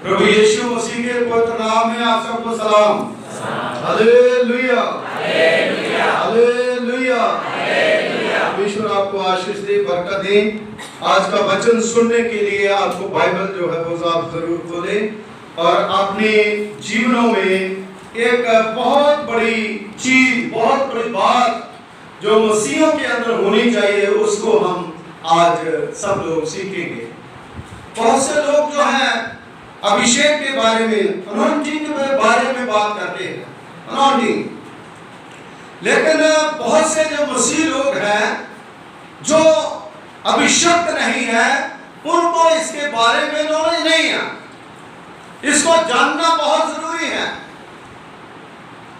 प्रभु यीशु मसीह के पवित्र नाम में आप सबको सलाम। Hallelujah, hallelujah. ईश्वर आपको आशीष दे, बरकत दे। आज का वचन सुनने के लिए आपको बाइबल जो है वो आप जरूर खोलें और अपने जीवनों में एक बहुत बड़ी चीज, बहुत बड़ी बात जो मसीहों के अंदर होनी चाहिए उसको हम आज सब लोग सीखेंगे। बहुत से लोग जो हैं अभिषेक के बारे में, अनॉइंटिंग के बारे में बात करते हैं, अनॉइंटिंग, लेकिन बहुत से जो मसीह लोग हैं जो अभिषिक्त नहीं है उनको इसके बारे में नॉलेज नहीं है। इसको जानना बहुत जरूरी है।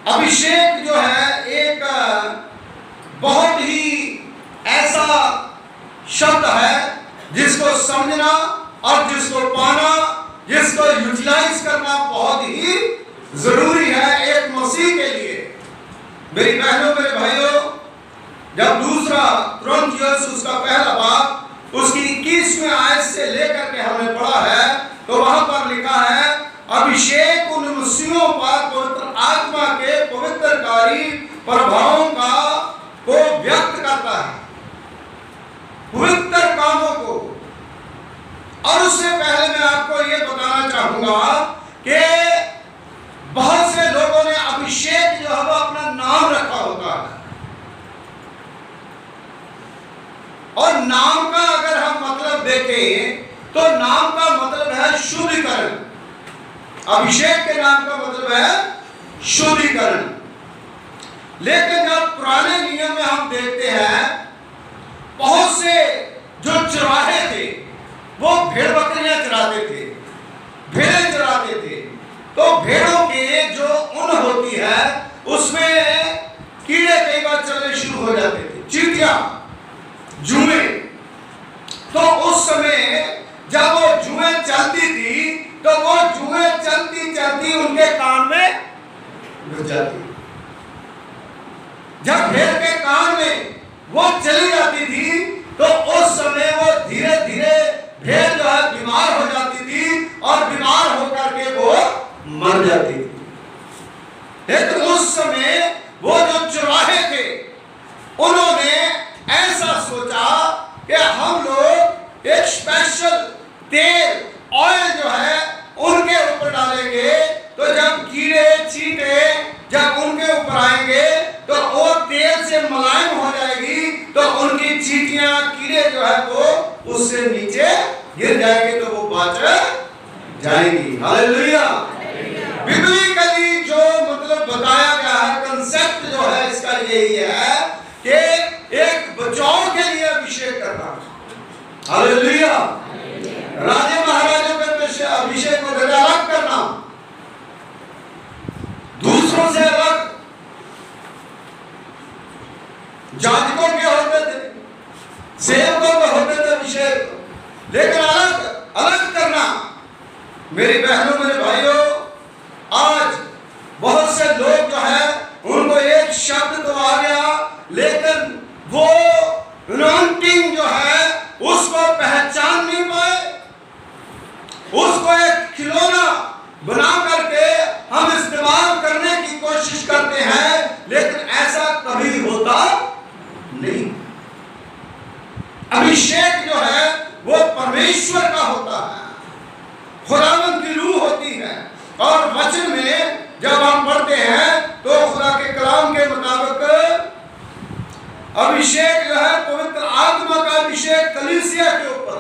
अभिषेक जो है एक बहुत ही ऐसा शब्द है जिसको समझना और जिसको पाना, जिसको यूटिलाइज करना बहुत ही जरूरी है एक मसीह के लिए। मेरी बहनों, मेरे भाइयों, जब दूसरा कुरिन्थियस उसका पहला बाब उसकी 21वें आयत से लेकर के हमने पढ़ा है तो वहां पर लिखा है, अभिषेक उन मसीहों पर पवित्र आत्मा के पवित्रकारी प्रभावों का को व्यक्त करता है, पवित्र कामों को। और उससे पहले मैं आपको ये बताना चाहूंगा कि बहुत से लोगों ने अभिषेक जो है वो अपना नाम रखा होता है, और नाम का अगर हम मतलब देखें तो नाम का मतलब है शुद्धिकरण। अभिषेक के नाम का मतलब है शुद्धिकरण। लेकिन जब पुराने नियम में हम देखते हैं बहुत से जो चराहे थे वो भेड़ बकरियां चराते थे, भेड़ें चराते थे। तो भेड़ों के जो ऊन होती है उसमें कीड़े कई बार चलने शुरू हो जाते थे, चींटियां, जुएं। तो उस समय जब वो जुएं चलती थी तो वो जुएं चलती चलती उनके कान में घुस जाती। जब भेड़ के कान में वो चली जाती थी तो उस समय वो धीरे धीरे भेड़ जो है बीमार हो जाती थी और बीमार होकर के वो मर जाती थी। लेकिन उस समय वो जो चौराहे थे उन्होंने ऐसा सोचा कि हम लोग एक स्पेशल तेल, ऑयल जो है उनके ऊपर डालेंगे तो जब कीड़े चींटे जब उनके ऊपर आएंगे तो वो तेल से मुलायम हो जाएगी, तो उनकी चींटियां, कीड़े जो है वो उससे नीचे गिर जाएंगे तो वो बच जाएंगी। हालेलुया। बिब्लिकली जो मतलब बताया गया है, कंसेप्ट जो है इसका यही है कि एक बचाव के लिए अभिषेक करना। हालेलुया। राजे महाराजों के अभिषेक को अलग करना, दूसरों से अलग। जाजकों के होते थे, सेवकों के होते थे अभिषेक, लेकिन अलग अलग करना। मेरी बहनों, मेरे भाइयों, आज बहुत से लोग जो है उनको एक शब्द तो आ गया लेकिन वो अनॉइंटिंग जो है उसको पहचान नहीं पाए। उसको एक खिलौना बना करके हम इस्तेमाल करने की कोशिश करते हैं, लेकिन ऐसा कभी होता नहीं। अभिषेक जो है वो परमेश्वर का होता है, खुदावंद की रूह होती है। और वचन में जब हम पढ़ते हैं तो खुदा के कलाम के मुताबिक अभिषेक जो है पवित्र आत्मा का अभिषेक कलीसिया के ऊपर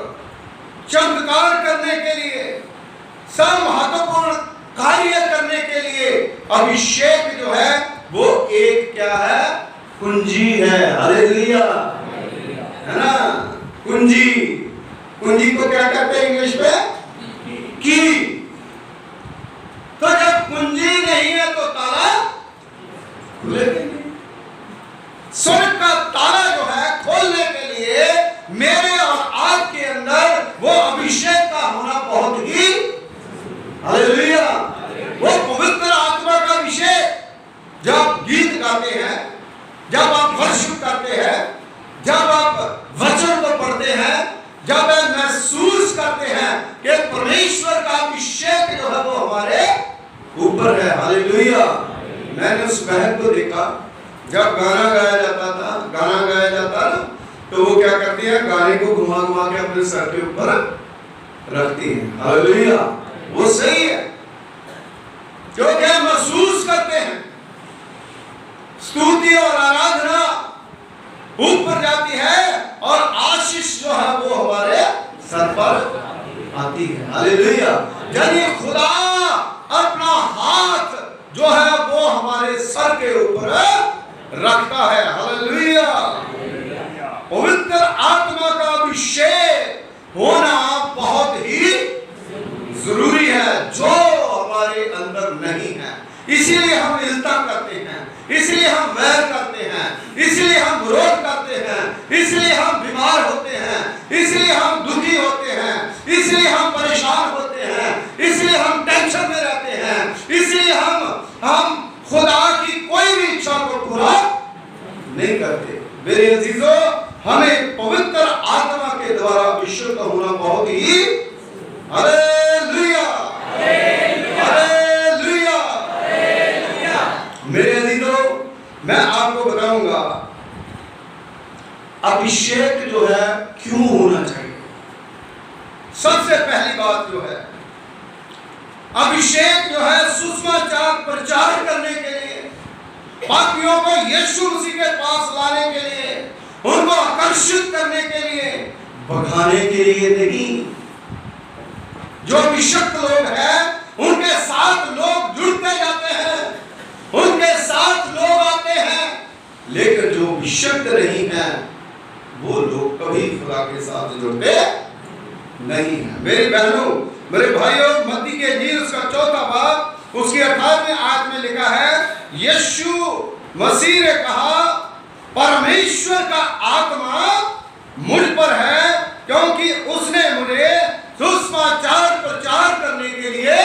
चमत्कार करने के लिए, सब महत्वपूर्ण कार्य करने के लिए अभिषेक जो है वो एक क्या है, कुंजी है। हालेलुया, है ना। कुंजी, कुंजी को क्या कहते हैं इंग्लिश में? की। तो जब कुंजी नहीं है तो ताला खुलेगा नहीं। स्वर्ग का ताला जो है खोलने के लिए मेरे और आपके अंदर वो अभिषेक का होना बहुत ही, हालेलुया, वो पवित्र आत्मा का अभिषेक। जब गीत गाते हैं, जब आप वर्शिप करते हैं, जब आप वचन को पढ़ते हैं, जब महसूस करते हैं हालेलुया। मैंने उस बहन को देखा, जब गाना गाया जाता ना, तो वो क्या करती है, गाने को घुमा घुमा के अपने सर के ऊपर रखती है। हालेलुया। वो सही है, क्योंकि हम महसूस करते हैं स्तुति और आराधना ऊपर जाती है और आशीष जो है वो हमारे सर पर आती है। हालेलुया। यानी खुदा अपना हाथ जो है वो हमारे सर के ऊपर रखता है। हालेलुया। पवित्र आत्मा का अभिषेक होना बहुत ही जरूरी है, जो हमारे अंदर नहीं है। इसीलिए हम इल्ता करते हैं, इसलिए हम वैर करते हैं, इसलिए हम विरोध करते हैं, इसलिए हम बीमार होते हैं, इसलिए हम दुखी होते हैं, इसलिए हम परेशान होते हैं, इसलिए हम टेंशन में रहते हैं, इसलिए हम खुदा की कोई भी इच्छा को पूरा नहीं करते। मेरे अजीजों, हमें पवित्र आत्मा के द्वारा अभिषेक होना बहुत ही, हालेलुया, हालेलुया। मेरे अजीजों, मैं आपको बताऊंगा अभिषेक जो है क्यों होना चाहिए। सबसे पहली बात जो है, अभिषेक जो है सुसमाचार प्रचार करने के लिए, पापियों को यीशु मसीह के पास लाने के लिए, उनको आकर्षित करने के लिए, भगाने के लिए नहीं। जो अभिषिक्त लोग हैं उनके साथ लोग जुड़ते जाते हैं, उनके साथ लोग आते हैं, लेकिन जो अभिषिक्त नहीं है वो लोग कभी खुदा के साथ जुड़ते नहीं है। मेरी बहनों, मेरे भाइयों, मत्ती के इंजील उसका 4वां बाब उसकी 18वें आयत में लिखा है, यीशु मसीह ने कहा, परमेश्वर का आत्मा मुझ पर है, क्योंकि उसने मुझे सुसमाचार प्रचार करने के लिए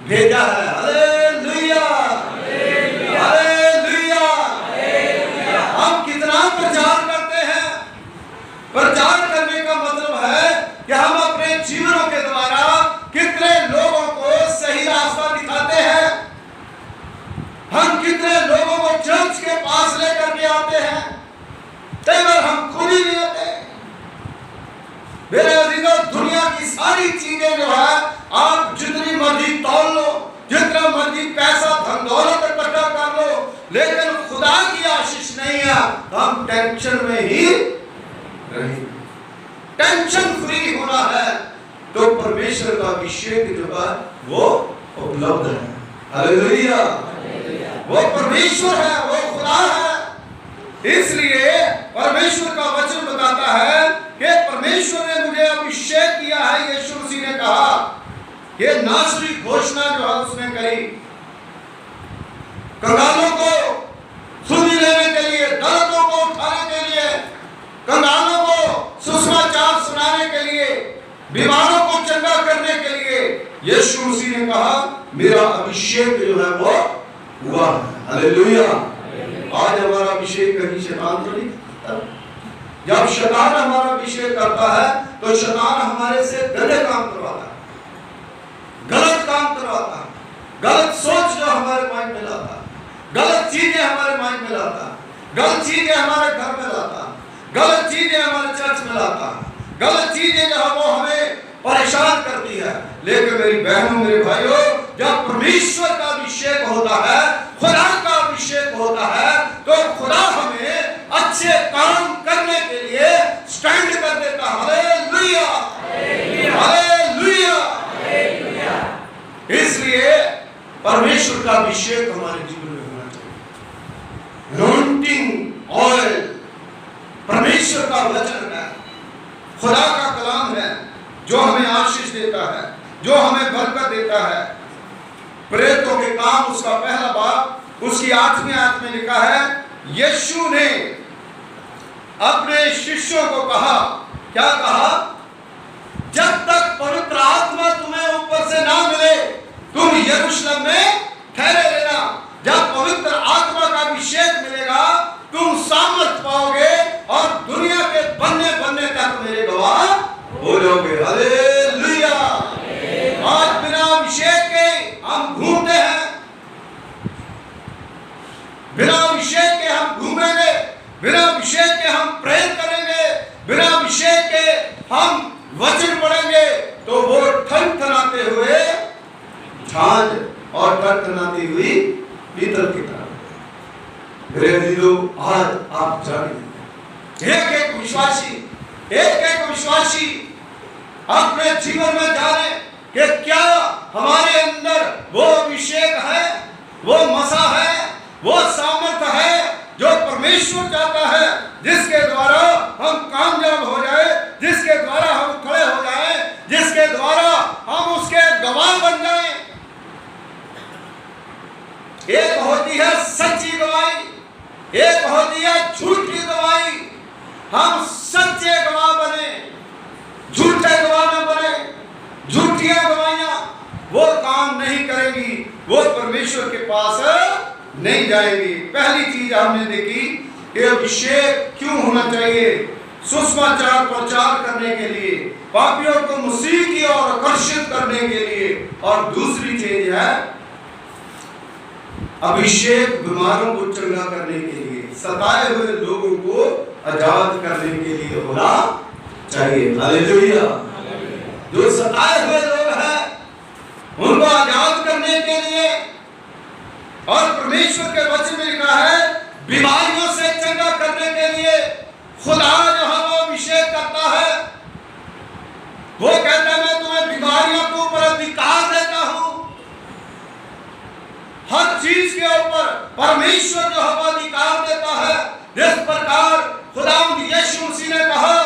भेजा है। Hallelujah, hallelujah. हम कितना प्रचार करते हैं? प्रचार करने का मतलब है कि हम अपने जीवनों के द्वारा कितने लोगों को सही रास्ता दिखाते हैं, हम कितने लोगों को चर्च के पास लेकर के आते हैं, कई बार हम खुद ही नहीं आते। मेरे अजीजों, दुनिया की सारी चीजें जो है आप जितनी मर्जी तौल लो, जितना मर्जी पैसा धन दौलत इकट्ठा कर लो, लेकिन खुदा की आशीष नहीं है, हम टेंशन में ही रहेंगे। टेंशन फ्री होना है तो परमेश्वर का अभिषेक जो है वो उपलब्ध है। हालेलुया। वो परमेश्वर है, वो खुदा है। इसलिए परमेश्वर का वचन बताता है कि परमेश्वर ने मुझे अभिषेक किया है। यीशु मसीह ने कहा, ये नासरी घोषणा जो है उसने करी, कंगालों को सुधि लेने के लिए, दर्दों को उठाने के लिए, कंगालों को सुसमाचार सुनाने के लिए, बीमारों को चंगा करने के लिए यीशु मसीह ने कहा, मेरा अभिषेक जो है वो हुआ है। हालेलुया। आज हमारा अभिषेक कहीं शैतान तो नहीं करता। जब शैतान हमारा अभिषेक करता है तो शैतान हमारे से गलत काम करवाता है, गलत काम करवाता है, गलत सोच जो हमारे माइंड में लाता है, गलत चीजें हमारे माइंड में लाता है, गलत चीजें हमारे घर में लाता है, गलत चीजें हमारे चर्च में लाता है, गलत चीजें जो है वो हमें परेशान करती है। लेकिन मेरी बहनों, मेरे भाइयों, जब परमेश्वर का अभिषेक होता है, खुदा का अभिषेक होता है, तो खुदा हमें अच्छे काम करने के लिए स्टैंड कर देता है। Hallelujah, hallelujah. इसलिए परमेश्वर का अभिषेक हमारे जीवन में होना चाहिए। अनॉइंटिंग ऑयल परमेश्वर का वचन है, खुदा का कलाम है, जो हमें आशीष देता है, जो हमें बरकत देता है। प्रेरितों के काम उसका 1 बाब उसकी 8वीं आयत में लिखा है, यीशु ने अपने शिष्यों को कहा, क्या कहा? जब तक पवित्र आत्मा तुम्हें ऊपर से ना मिले तुम यरूशलेम में ठहरे रहना। जब पवित्र आत्मा का अभिषेक मिलेगा तुम सामर्थ पाओगे और दुनिया के बनने तक मेरे गवाह हो जाओगे। हालेलुया। आज बिना अभिषेक के हम घूमते हैं, झांझ और टकटनाती हुई पीतल की तरह। मेरे अजीजों, आज आप जानिए, एक एक विश्वासी अपने जीवन में जाने कि क्या हमारे अंदर वो अभिषेक है, वो मसा है, वो सामर्थ्य है जो परमेश्वर चाहता है, जिसके द्वारा हम कामयाब हो जाए, जिसके द्वारा हम खड़े हो जाए, जिसके द्वारा हम उसके गवाह बन जाएं। एक होती है सच्ची गवाही, एक होती है झूठी गवाही। हम सच्चे गवाह बने, झूठे गवाह न बने। झूठियां गवाहियां वो काम नहीं करेंगी, वो परमेश्वर के पास नहीं जाएंगी। पहली चीज हमने देखी कि अभिषेक क्यों होना चाहिए, सुसमाचार प्रचार करने के लिए, पापियों को मसीह की ओर आकर्षित करने के लिए। और दूसरी चीज है अभिषेक बीमारों को चंगा करने के लिए, सताए हुए लोगों को आजाद करने के लिए होना चाहिए। हालेलुया। जो सताए हुए लोग हैं उनको आजाद करने के लिए, और परमेश्वर के वचन में लिखा है बीमारियों से चंगा करने के लिए खुदा जो है वो अभिषेक करता है। वो कहता है मैं तुम्हें बीमारियों के ऊपर अधिकार देता हूं। हर चीज के ऊपर परमेश्वर जो है वो अधिकार देता है। जिस प्रकार खुदावंद यीशु मसीह ने कहा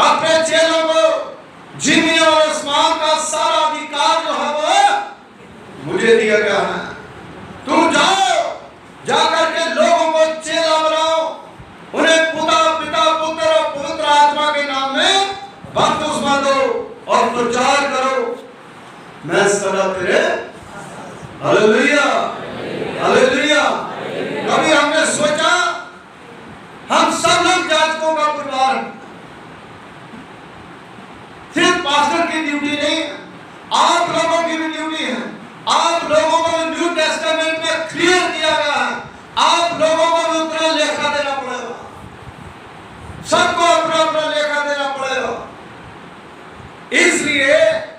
अपने चेलों को, जिन्हें और आसमान का सारा अधिकार जो है वो मुझे दिया गया है, तुम जाओ, जाकर के लोगों को चेला बनाओ, उन्हें पिता पुत्र और पवित्र आत्मा के नाम में बपतिस्मा दो और प्रचार करो, मैं सदा तेरे। Hallelujah, hallelujah. कभी हमने सोचा हम सब लोग याजकों का परिवार, सिर्फ पास्टर की ड्यूटी नहीं है, आप लोगों की भी ड्यूटी है। आप लोगों को न्यू टेस्टामेंट में क्लियर किया गया है, आप लोगों को भी उतना लेखा देना पड़ेगा, सबको अपना अपना लेखा देना पड़ेगा। इसलिए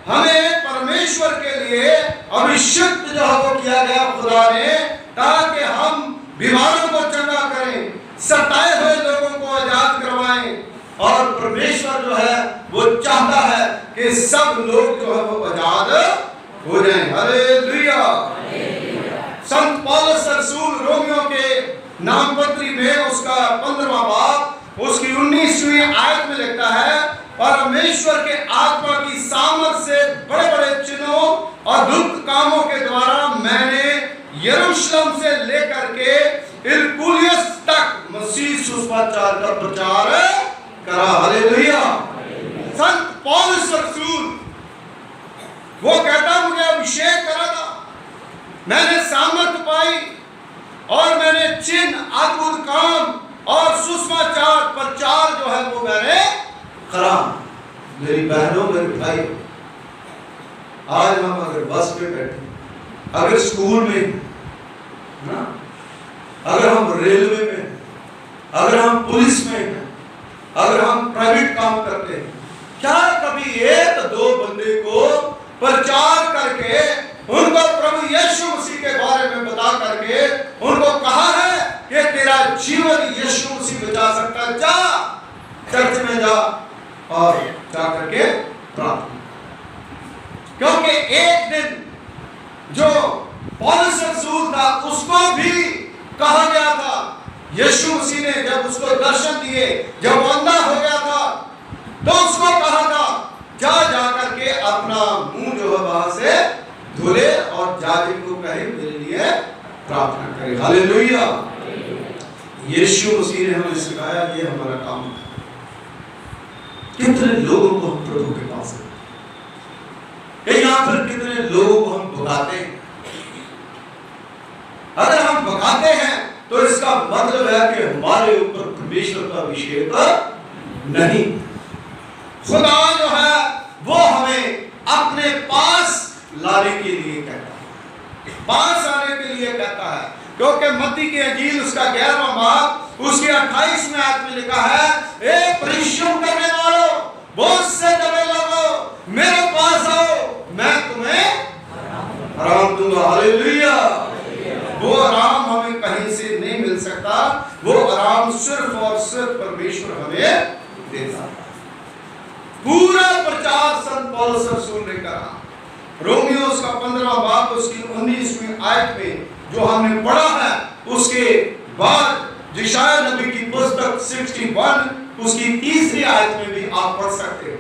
हमें परमेश्वर के लिए अभिषिक्त जो है वो किया गया खुदा ने, ताकि हम बीमारों को चंगा करें, सताए हुए लोगों को आजाद करवाएं। और परमेश्वर जो है वो चाहता है कि सब लोग जो है वो आजाद हो जाएं। हालेलुया। संत पौलुस रसूल रोमियो के नाम पत्री में उसका 15वां बाब उसकी 19वीं आयत में लिखता है, परमेश्वर के आत्मा की सामर्थ से बड़े बड़े चिन्हों और अद्भुत कामों के द्वारा मैंने यरूशलेम से लेकर के इल्कुलियस तक मसीह सुसमाचार का प्रचार करा। हालेलुया। संत पौलुस रसूल वो कहता मुझे अभिषेक करा था, मैंने सामर्थ पाई और मैंने चिन्ह अद्भुत काम और सुसमाचार प्रचार जो है वो मैंने करा। मेरी बहनों, मेरे भाई, आज हम अगर बस पे बैठे, अगर स्कूल में ना, अगर हम रेलवे में, अगर हम पुलिस में, अगर हम प्राइवेट काम करते हैं, क्या कभी एक दो बंदे को प्रचार करके उनको प्रभु यीशु मसीह के बारे में बता करके उनको कहा है कि तेरा जीवन यीशु मसीह बचा सकता है, जा चर्च में जा और जा करके प्रार्थना। क्योंकि एक दिन जो पौलुस रसूल था उसको भी कहा गया था, यीशु मसीह ने जब उसको दर्शन दिए, जब वो अंधा हो गया था, तो उसको कहा था जा करके अपना मुंह जो है वहां से धुले और जाजिम को कहे मेरे लिए प्रार्थना करे। हालेलुया। यीशु मसीह ने हमें सिखाया, ये हमारा काम है। कितने लोगों को हम प्रभु के पास है, या फिर कितने लोगों को हम भगाते हैं। अगर हम भगाते हैं तो इसका मतलब है कि हमारे ऊपर परमेश्वर का अभिषेक नहीं। खुदा जो है वो हमें अपने पास लाने के लिए कहता है, पास आने के लिए कहता है। क्योंकि मत्ती की इंजील उसका 11वां बाब उसके 28वें आयत में लिखा है, ए परिश्रम करने वालों, बोझ से दबे लोगों, मेरे पास आओ, मैं तुम्हें बोलूंगा हालेलुया। वो आराम हमें कहीं से नहीं मिल सकता, वो आराम सिर्फ और सिर्फ परमेश्वर हमें देता है। पूरा प्रचार संत पौलुस रसूल ने करा। रोमियो उसका 15वां बाब उसकी 19वीं आयत में जो हमने पढ़ा है, उसके बाद यशायाह नबी की पुस्तक 61 उसकी 3री आयत में भी आप पढ़ सकते हो।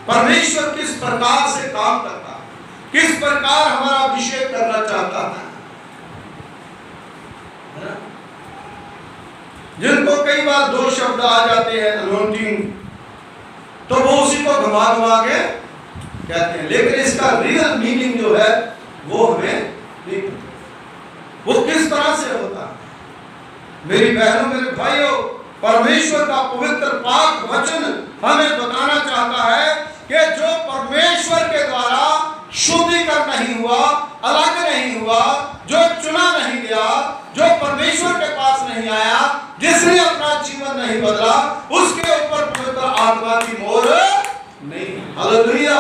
परमेश्वर किस प्रकार से काम करता है, किस प्रकार हमारा अभिषेक करना चाहता है। जिनको कई बार दो शब्द आ जाते हैं अनोइंटिंग, तो वो उसी को घुमा घुमा के कहते हैं, लेकिन इसका रियल मीनिंग जो है वो हमें नहीं पता, वो किस तरह से होता है। मेरी बहनों मेरे भाइयों, परमेश्वर का पवित्र पाक वचन हमें बताना चाहता है कि जो परमेश्वर के द्वारा शुद्धिकरण नहीं हुआ, अलग नहीं हुआ, जो चुना नहीं गया, जो परमेश्वर के पास नहीं आया, जिसने अपना जीवन नहीं बदला, उसके ऊपर पवित्र आत्मा की मोहर नहीं। हालेलुया।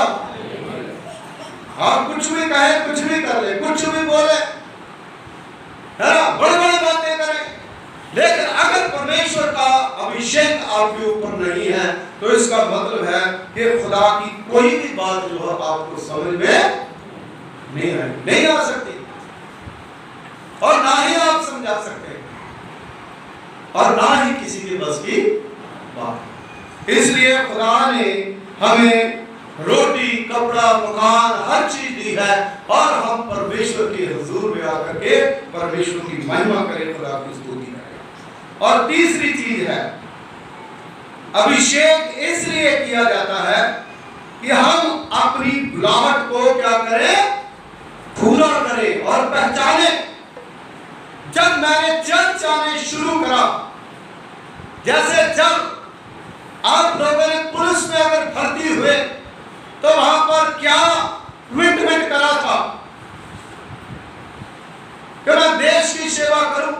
आप कुछ भी कहें, कुछ भी कर ले, कुछ भी बोले, है ना, बड़ी बड़ी बातें करें, लेकिन अगर परमेश्वर का अभिषेक आपके ऊपर नहीं है तो इसका मतलब है कि खुदा की कोई भी बात जो है आपको समझ में नहीं आ सकती, और ना ही आप समझा सकते, और ना ही किसी के बस की बात। इसलिए खुदा ने हमें रोटी, कपड़ा, मकान, हर चीज दी है, और हम परमेश्वर के हुजूर में आकर के परमेश्वर की महिमा करें, खुदा की स्तुति करें। और तीसरी चीज है, अभिषेक इसलिए किया जाता है कि हम अपनी बुलाहट को क्या करें, पूरा करें और पहचाने। जब मैंने चर्च जाने शुरू करा, जैसे जब आप लोगों ने पुलिस में अगर भर्ती हुए तो वहां पर क्या कमिटमेंट करा था कि मैं देश की सेवा करूं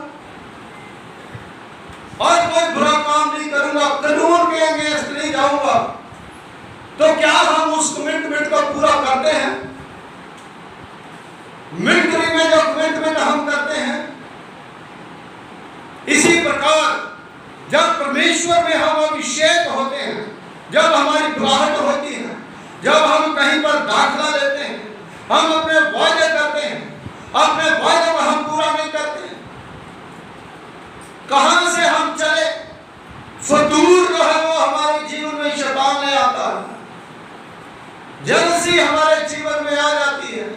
और कोई बुरा काम नहीं करूंगा, कानून के अगेंस्ट नहीं जाऊंगा। तो क्या हम उस कमिटमेंट को पूरा करते हैं? मिलिट्री में जो कमिटमेंट हम करते हैं, इसी प्रकार जब परमेश्वर में हम अभिषेक होते हैं, जब हमारी बुलाहट होती है, जब हम कहीं पर दाखिला लेते हैं, हम अपने वायदे करते हैं, अपने वायदे को हम पूरा नहीं करते हैं। कहां से हम चले, फतूर जो है वो हमारे जीवन में शैतान ले आता है, जलसी हमारे जीवन में आ जाती है,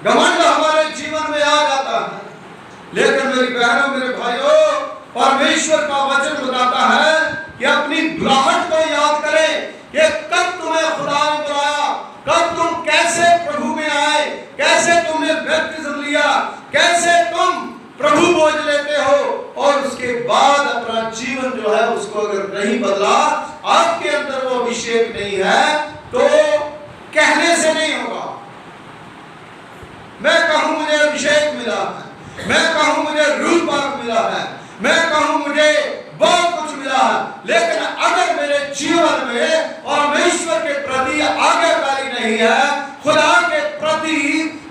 घमंड हमारे जीवन में आ जाता है। लेकिन मेरी बहनों मेरे भाइयों, परमेश्वर का वचन बताता है कि अपनी बुलाहट को याद करें कि कब तुम्हें खुदा ने बुलाया, कब तुम कैसे प्रभु में आए, कैसे तुमने बैप्टिज्म लिया, कैसे तुम प्रभु बोझ लेते हो, और उसके बाद अपना जीवन जो है उसको अगर नहीं बदला, आपके अंदर वो अभिषेक नहीं है, तो कहने से नहीं होगा। मैं कहूं मुझे अभिषेक मिला है, मैं कहूं मुझे रूह पाक मिला है, मैं कहूं मुझे बहुत कुछ मिला है, लेकिन अगर मेरे जीवन में परमेश्वर के प्रति आज्ञाकारी नहीं है, खुदा के प्रति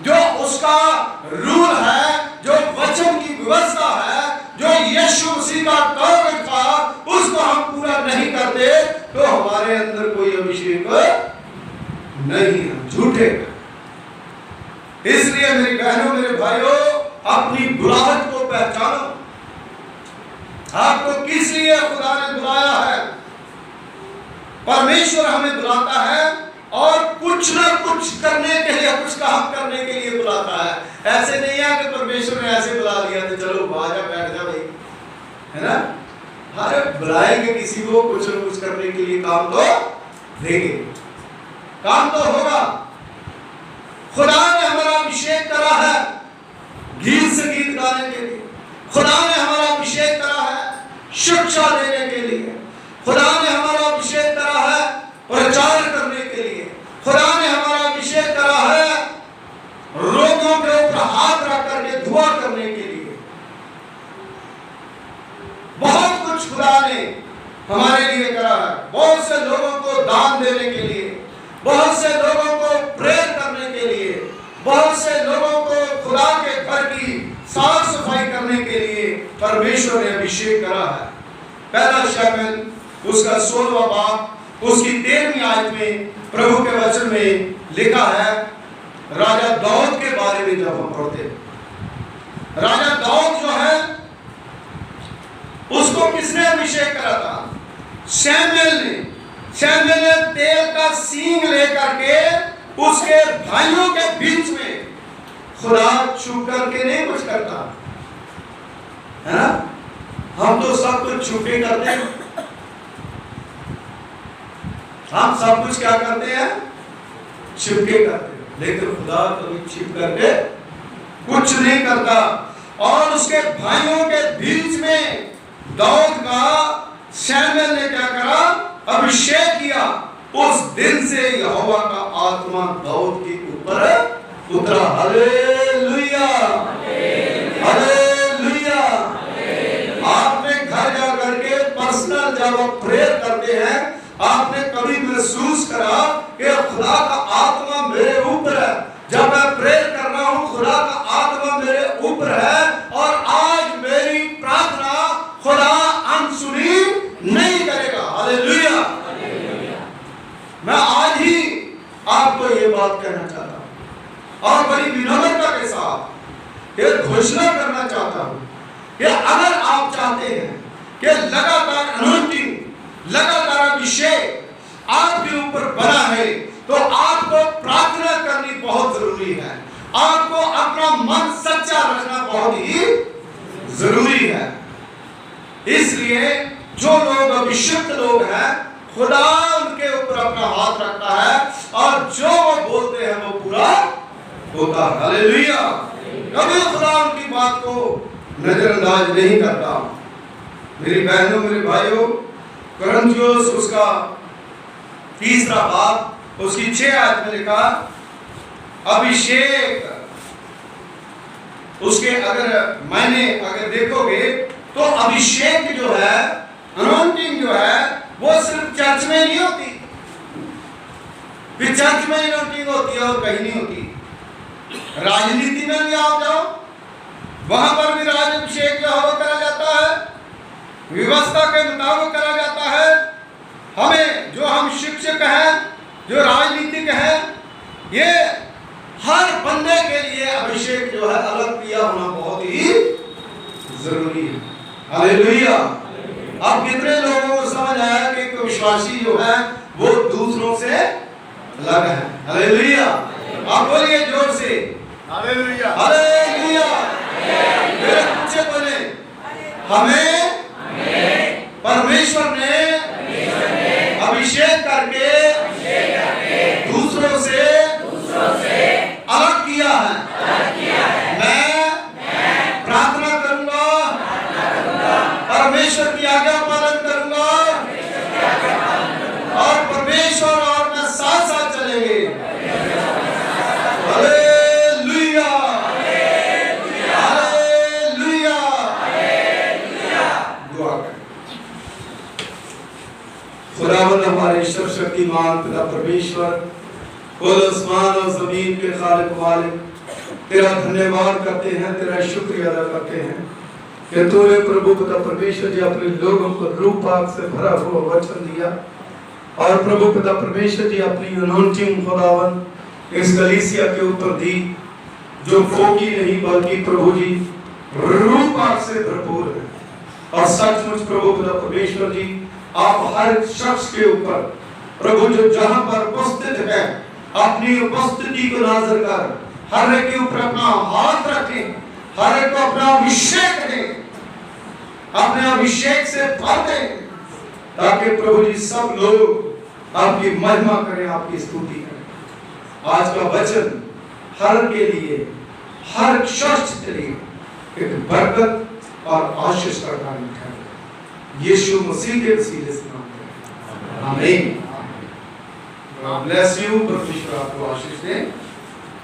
जो उसका रूल है, जो वचन की व्यवस्था है, जो यीशु मसीह का कॉन्ट्रैक्ट था, उसको हम पूरा नहीं करते, तो हमारे अंदर कोई अभिषेक नहीं है, झूठे। इसलिए मेरी बहनों मेरे भाइयों, अपनी बुलाहट को पहचानो। आपको किस लिए खुदा ने बुलाया है? परमेश्वर हमें बुलाता है और कुछ ना कुछ करने के लिए, कुछ काम करने के लिए बुलाता है। ऐसे नहीं है कि परमेश्वर ने ऐसे बुला लिया तो चलो बाजा बैठ जा भाई, है ना। अरे बुलाएंगे किसी को कुछ ना कुछ करने के लिए, काम तो देंगे, काम तो होगा। खुदा ने हमारा अभिषेक करा है गीत से गीत गाने के लिए, खुदा ने हमारा अभिषेक करा है शिक्षा देने के लिए, खुदा ने हमारा अभिषेक करा है प्रचार करने के लिए, खुदा ने हमारा अभिषेक करा है रोगों के ऊपर हाथ रख करके दुआ करने के लिए। बहुत कुछ खुदा ने हमारे लिए करा है, बहुत से लोगों को दान देने के लिए, बहुत से लोगों को प्रेयर करने के लिए, बहुत से लोगों को परमेश्वर ने अभिषेक करा है। पहला शमूएल उसका 16वां बाब उसकी 13वीं आयत में प्रभु के वचन में लिखा है, राजा दाऊद के बारे में जब हम पढ़ते हैं, राजा दाऊद जो है उसको किसने अभिषेक करा था? शमूएल ने तेल का सींग लेकर के उसके भाइयों के बीच में, खुदा छुप करके नहीं कुछ करता है ना, हम तो सब कुछ छुप के करते हैं। हम सब कुछ क्या करते हैं? छिप के करते हैं, लेकिन खुदा कभी छिप करके कुछ नहीं करता। और उसके भाइयों के बीच में दाऊद का शमूएल ने क्या करा? अभिषेक किया। उस दिन से यहोवा का आत्मा दाऊद के ऊपर उतरा। Hallelujah, hallelujah. आपने घर जा करके पर्सनल जब आप प्रेयर करते हैं, आपने कभी महसूस करा कि खुदा का आत्मा मेरे ऊपर है? जब मैं प्रेयर कर रहा हूं, खुदा का आत्मा मेरे ऊपर है और आज मेरी प्रार्थना खुदा अनसुनी नहीं करेगा। हालेलुया। मैं आज ही आपको ये बात कहना चाहता हूं और बड़ी विनम्रता के साथ ये घोषणा करना चाहता हूं कि अगर आप चाहते हैं कि लगातार अनॉइंटिंग, लगातार अभिषेक आपके ऊपर बना है, तो आपको प्रार्थना करनी बहुत जरूरी है। आपको अपना मन सच्चा रखना बहुत ही जरूरी है। इसलिए जो लोग अभिषिक्त लोग हैं, खुदा उनके ऊपर अपना हाथ रखता है और जो वो बोलते हैं वो पूरा होता है। हालेलुया। कभी खुदा उनकी बात को नजरअंदाज नहीं करता। मेरी बहनों, मेरे भाइयों, कुरिन्थियोस उसका 3रा बाब उसकी 6 आयत में लिखा, अभिषेक उसके अगर देखोगे तो अभिषेक जो है, अनॉइंटिंग जो है, वो सिर्फ चर्च में नहीं होती। फिर चर्च में अनॉइंटिंग होती है और कहीं नहीं होती। राजनीति में भी आप जाओ, वहां पर भी राजाभिषेक जो है करा जाता है, व्यवस्था के मुताबिक करा जाता है। हमें जो हम शिक्षक हैं, जो राजनीतिक हैं, ये हर बंदे के लिए अभिषेक जो है अलग किया होना बहुत ही जरूरी है। हालेलुया। अब कितने लोगों को समझ आया कि एक विश्वासी जो है वो दूसरों से अलग है? हालेलुया। आप बोलिए जोर से, हालेलुया, हालेलुया। मेरे बच्चे बोले, हमें परमेश्वर ने अभिषेक करके दूसरों से अलग किया है। मैं प्रार्थना करूंगा, परमेश्वर की आज्ञा पालन करूंगा और परमेश्वर और मैं साथ साथ चलेंगे। Hallelujah, hallelujah. दुआ करें। खुदावंद हमारे सर्वशक्तिमान पिता परमेश्वर, खुद आसमान और जमीन के खालिक वालिक, तेरा धन्यवाद करते हैं, तेरा शुक्रिया अदा करते हैं कि तूने प्रभु पिता परमेश्वर जी अपने लोगों को रूह पाक से भरा हुआ वचन दिया और प्रभु पिता परमेश्वर जी अपनी अनॉइंटिंग खुदावंद इस कलीसिया के ऊपर दी, जो फोकी नहीं बल्कि प्रभु जी रूह पाक से भरपूर है। और सचमुच प्रभु पिता परमेश्वर जी, आप हर शख्स के ऊपर प्रभु जो जहां पर उपस्थित है, अपनी उपस्थिति को नाज़र कर हर एक के ऊपर अपना हाथ रखें, हर एक को अपना अभिषेक दें, अपने अभिषेक से भर दें, ताकि प्रभु जी सब लोग आपकी महिमा करें, आपकी स्तुति करें। आज का वचन हर के लिए, हर शख्स के लिए एक बरकत और आशीष का कारण है। यीशु मसीह के वसीले से नाम में आमीन। God bless you, परमेश्वर आपको आशीष दे।